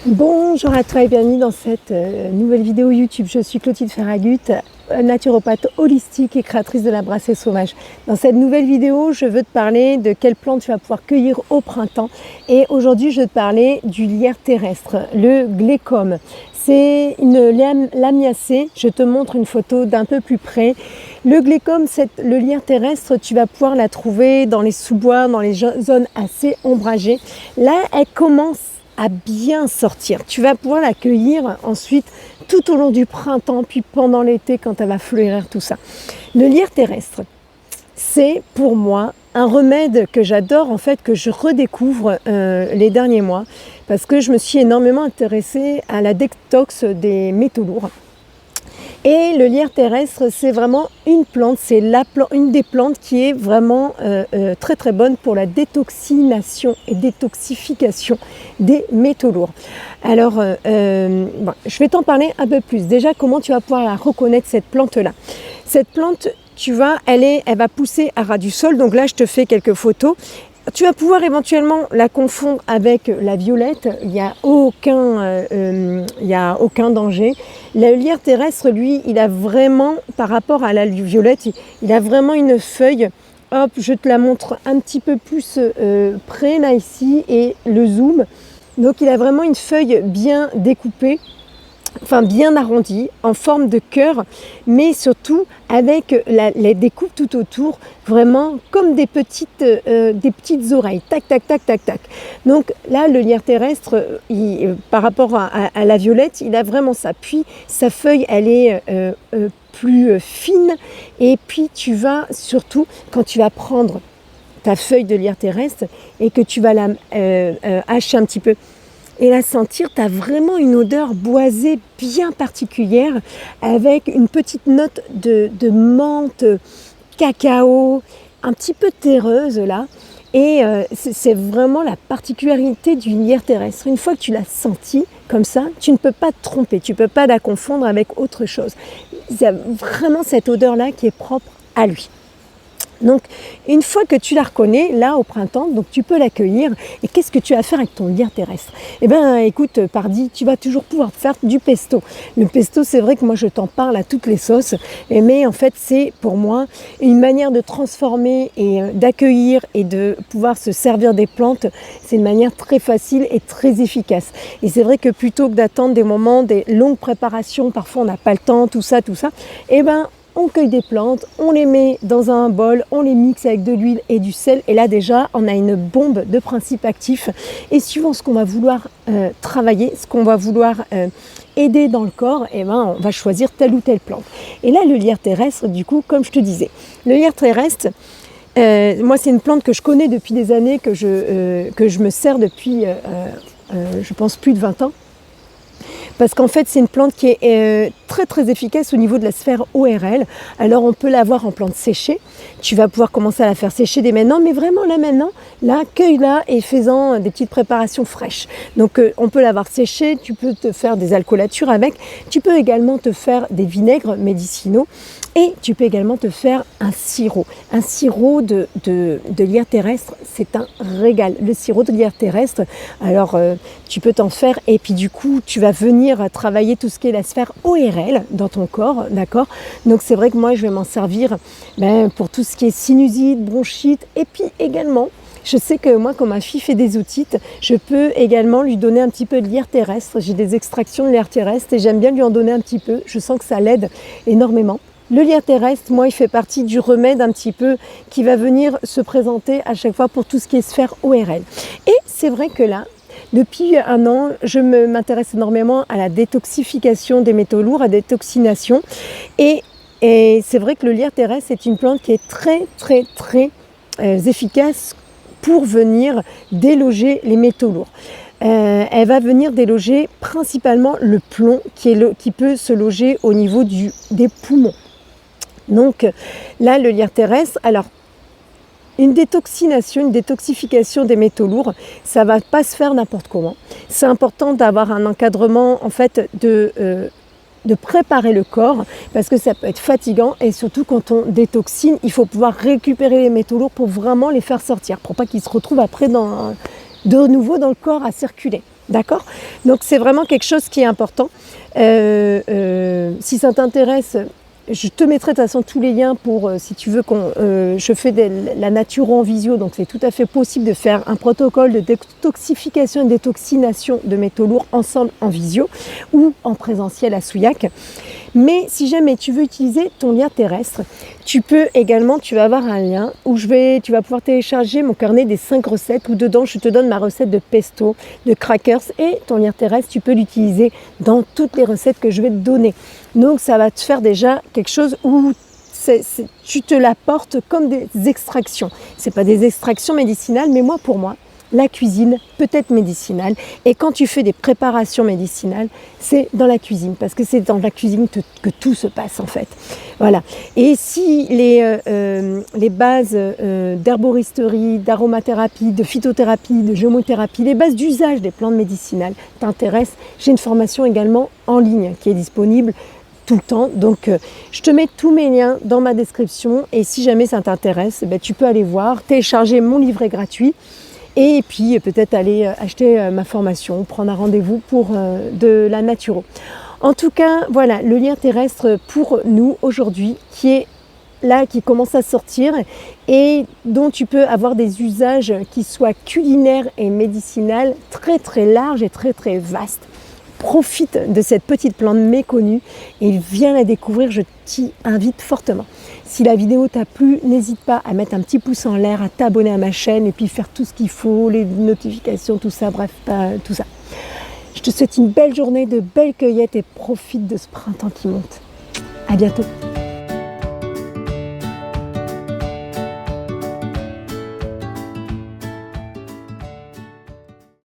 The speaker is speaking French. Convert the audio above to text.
Bonjour à toi et bienvenue dans cette nouvelle vidéo YouTube. Je suis Clotilde Ferragut, naturopathe holistique et créatrice de la brassée sauvage. Dans cette nouvelle vidéo, je veux te parler de quelles plantes tu vas pouvoir cueillir au printemps. Et aujourd'hui, je veux te parler du lierre terrestre, le glécome. C'est une lamiacée. Je te montre une photo d'un peu plus près. Le glécome, le lierre terrestre, tu vas pouvoir la trouver dans les sous-bois, dans les zones assez ombragées. Là, elle commence à bien sortir. Tu vas pouvoir l'accueillir ensuite tout au long du printemps, puis pendant l'été quand elle va fleurir tout ça. Le lierre terrestre, c'est pour moi un remède que j'adore, en fait, que je redécouvre les derniers mois, parce que je me suis énormément intéressée à la détox des métaux lourds. Et le lierre terrestre, c'est vraiment une plante, c'est une des plantes qui est vraiment très très bonne pour la détoxination et détoxification des métaux lourds. Alors, je vais t'en parler un peu plus. Déjà, comment tu vas pouvoir la reconnaître, cette plante-là? Cette plante, elle va pousser à ras du sol. Donc là, je te fais quelques photos. Tu vas pouvoir éventuellement la confondre avec la violette, il n'y a aucun danger. Le lierre terrestre, lui, il a vraiment, par rapport à la violette, il a vraiment une feuille. Hop, je te la montre un petit peu plus près, là, ici, et le zoom. Donc, il a vraiment une feuille bien découpée, enfin bien arrondie, en forme de cœur, mais surtout avec les découpes tout autour, vraiment comme des petites oreilles, tac, tac, tac, tac, tac. Donc là, le lierre terrestre, par rapport à la violette, il a vraiment ça. Puis sa feuille, elle est plus fine, et puis tu vas surtout, quand tu vas prendre ta feuille de lierre terrestre et que tu vas la hacher un petit peu, et la sentir, tu as vraiment une odeur boisée bien particulière avec une petite note de menthe, cacao, un petit peu terreuse là. Et c'est vraiment la particularité du lierre terrestre. Une fois que tu l'as senti comme ça, tu ne peux pas te tromper, tu ne peux pas la confondre avec autre chose. Il y a vraiment cette odeur-là qui est propre à lui. Donc, une fois que tu la reconnais, là, au printemps, donc tu peux l'accueillir. Et qu'est-ce que tu vas faire avec ton lierre terrestre? Eh bien, écoute, pardi, tu vas toujours pouvoir faire du pesto. Le pesto, c'est vrai que moi, je t'en parle à toutes les sauces. Mais en fait, c'est pour moi une manière de transformer et d'accueillir et de pouvoir se servir des plantes. C'est une manière très facile et très efficace. Et c'est vrai que plutôt que d'attendre des moments, des longues préparations, parfois on n'a pas le temps, tout ça, eh bien, on cueille des plantes, on les met dans un bol, on les mixe avec de l'huile et du sel. Et là déjà, on a une bombe de principes actifs. Et suivant ce qu'on va vouloir travailler, ce qu'on va vouloir aider dans le corps, eh ben, on va choisir telle ou telle plante. Et là, le lierre terrestre, du coup, comme je te disais, le lierre terrestre, moi, c'est une plante que je connais depuis des années, que je me sers depuis, je pense, plus de 20 ans. Parce qu'en fait, c'est une plante qui est très très efficace au niveau de la sphère ORL. Alors, on peut l'avoir en plante séchée. Tu vas pouvoir commencer à la faire sécher dès maintenant. Mais vraiment, là maintenant, cueille-la et fais-en des petites préparations fraîches. Donc, on peut l'avoir séchée. Tu peux te faire des alcoolatures avec. Tu peux également te faire des vinaigres médicinaux. Et tu peux également te faire un sirop. Un sirop de lierre terrestre, c'est un régal. Le sirop de lierre terrestre, alors tu peux t'en faire et puis du coup, tu vas venir travailler tout ce qui est la sphère ORL dans ton corps, d'accord? Donc c'est vrai que moi, je vais m'en servir pour tout ce qui est sinusite, bronchite et puis également, je sais que moi, quand ma fille fait des otites, je peux également lui donner un petit peu de lierre terrestre. J'ai des extractions de lierre terrestre et j'aime bien lui en donner un petit peu. Je sens que ça l'aide énormément. Le lierre terrestre, moi, il fait partie du remède un petit peu qui va venir se présenter à chaque fois pour tout ce qui est sphère ORL. Et c'est vrai que là, depuis un an, je m'intéresse énormément à la détoxification des métaux lourds, à la détoxination. Et c'est vrai que le lierre terrestre est une plante qui est très, très, très efficace pour venir déloger les métaux lourds. Elle va venir déloger principalement le plomb qui peut se loger au niveau des poumons. Donc là, le lierre terrestre, alors une détoxification des métaux lourds, ça ne va pas se faire n'importe comment. C'est important d'avoir un encadrement en fait de préparer le corps parce que ça peut être fatigant et surtout quand on détoxine, il faut pouvoir récupérer les métaux lourds pour vraiment les faire sortir, pour pas qu'ils se retrouvent après de nouveau dans le corps à circuler. D'accord? Donc c'est vraiment quelque chose qui est important. Si ça t'intéresse, je te mettrai de toute façon tous les liens pour, si tu veux, je fais la naturo en visio, donc c'est tout à fait possible de faire un protocole de détoxification et de détoxination de métaux lourds ensemble en visio ou en présentiel à Souillac. Mais si jamais tu veux utiliser ton lien terrestre, tu vas avoir un lien où tu vas pouvoir télécharger mon carnet des 5 recettes où dedans je te donne ma recette de pesto, de crackers, et ton lien terrestre, tu peux l'utiliser dans toutes les recettes que je vais te donner. Donc ça va te faire déjà quelque chose où tu te l'apportes comme des extractions. Ce n'est pas des extractions médicinales, mais pour moi, la cuisine peut être médicinale. Et quand tu fais des préparations médicinales, c'est dans la cuisine, parce que c'est dans la cuisine que tout se passe en fait. Voilà. Et si les bases d'herboristerie, d'aromathérapie, de phytothérapie, de gémothérapie, les bases d'usage des plantes médicinales t'intéressent, j'ai une formation également en ligne qui est disponible tout le temps. Donc je te mets tous mes liens dans ma description, et si jamais ça t'intéresse, tu peux aller voir, télécharger mon livret gratuit. Et puis peut-être aller acheter ma formation, prendre un rendez-vous pour de la naturo. En tout cas, voilà le lien terrestre pour nous aujourd'hui qui est là, qui commence à sortir et dont tu peux avoir des usages qui soient culinaires et médicinales très très larges et très très vastes. Profite de cette petite plante méconnue et viens la découvrir, je t'y invite fortement. Si la vidéo t'a plu, n'hésite pas à mettre un petit pouce en l'air, à t'abonner à ma chaîne et puis faire tout ce qu'il faut, les notifications, tout ça, bref, tout ça. Je te souhaite une belle journée, de belles cueillettes et profite de ce printemps qui monte. À bientôt.